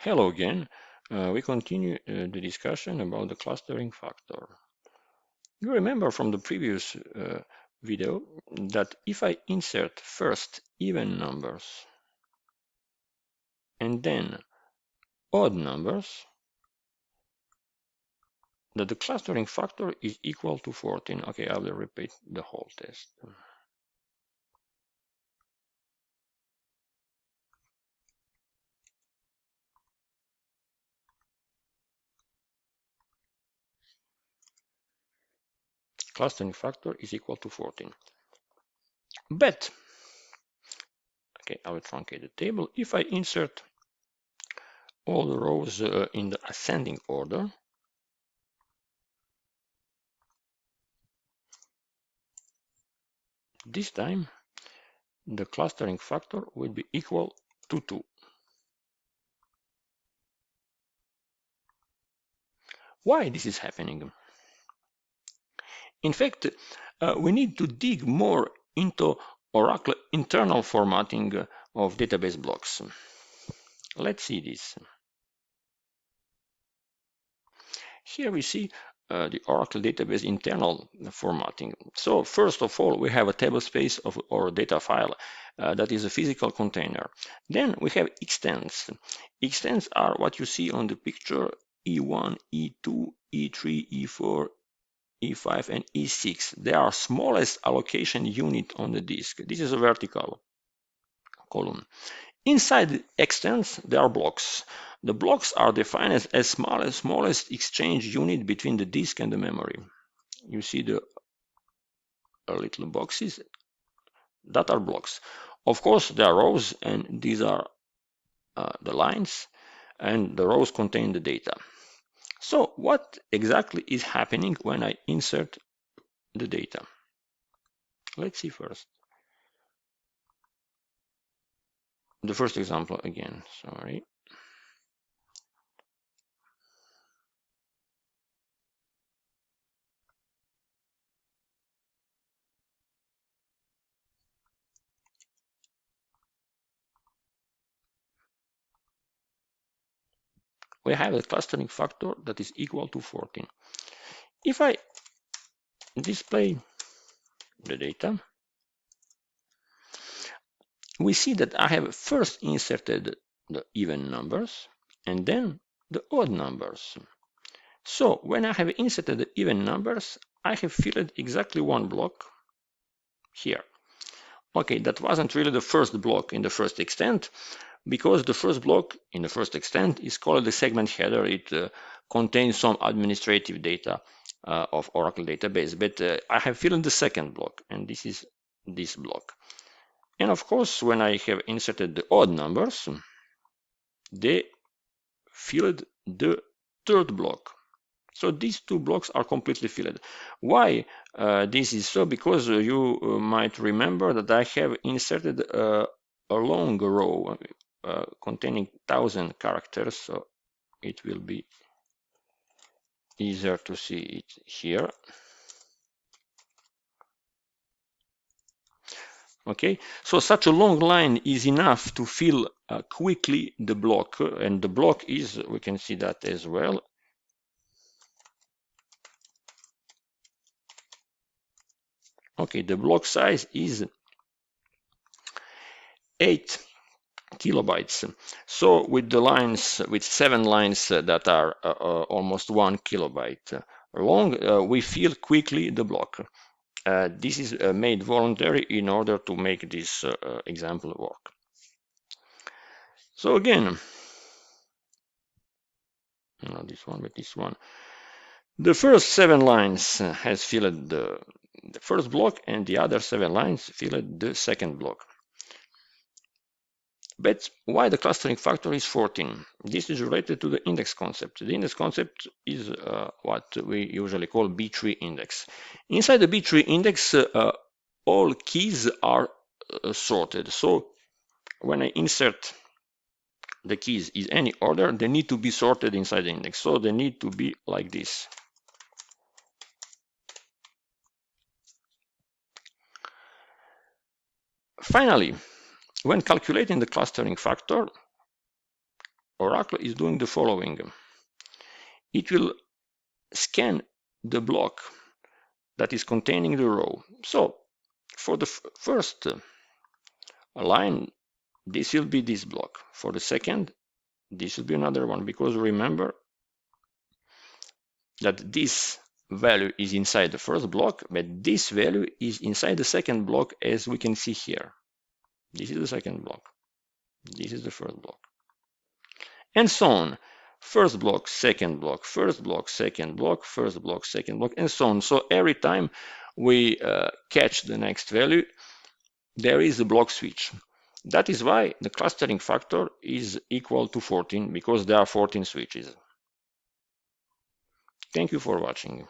Hello again. We continue the discussion about the clustering factor. You remember from the previous video that if I insert first even numbers and then odd numbers, that the clustering factor is equal to 14. Okay, I will repeat the whole test. Clustering factor is equal to 14. But, okay, I will truncate the table. If I insert all the rows in the ascending order, this time the clustering factor will be equal to 2. Why this is happening? In fact, we need to dig more into Oracle internal formatting of database blocks. Let's see this. Here we see the Oracle database internal formatting. So first of all, we have a tablespace of our data file that is a physical container. Then we have extents. Extents are what you see on the picture: E1, E2, E3, E4, E5, and E6. They are smallest allocation unit on the disk. This is a vertical column. Inside the extents, there are blocks. The blocks are defined as smallest exchange unit between the disk and the memory. You see the little boxes that are blocks. Of course, there are rows, and these are the lines, and the rows contain the data. So what exactly is happening when I insert the data? Let's see first. The first example again, sorry. We have a clustering factor that is equal to 14. If I display the data, we see that I have first inserted the even numbers and then the odd numbers. So when I have inserted the even numbers, I have filled exactly one block here. Okay, that wasn't really the first block in the first extent, because the first block in the first extent is called the segment header. It contains some administrative data of Oracle database, but I have filled the second block, and this is this block. And of course, when I have inserted the odd numbers, they filled the third block. So these two blocks are completely filled. Why this is so? Because you might remember that I have inserted a long row containing 1,000 characters, so it will be easier to see it here. Okay, so such a long line is enough to fill quickly the block, and the block is, we can see that as well. Okay, the block size is 8 kilobytes. So with the lines, with 7 lines that are almost 1 kilobyte long, we fill quickly the block. This is made voluntary in order to make this example work. So again, not this one, but this one. The first 7 lines has filled the first block, and the other 7 lines filled the second block. But why the clustering factor is 14? This is related to the index concept. The index concept is what we usually call B-tree index. Inside the B-tree index, all keys are sorted. So when I insert the keys in any order, they need to be sorted inside the index. So they need to be like this. Finally, when calculating the clustering factor, Oracle is doing the following. It will scan the block that is containing the row. So for the first line, this will be this block. For the second, this will be another one, because remember that this value is inside the first block, but this value is inside the second block, as we can see here. This is the second block. This is the first block. And so on. First block, second block, first block, second block, first block, second block, and so on. So every time we catch the next value, there is a block switch. That is why the clustering factor is equal to 14, because there are 14 switches. Thank you for watching.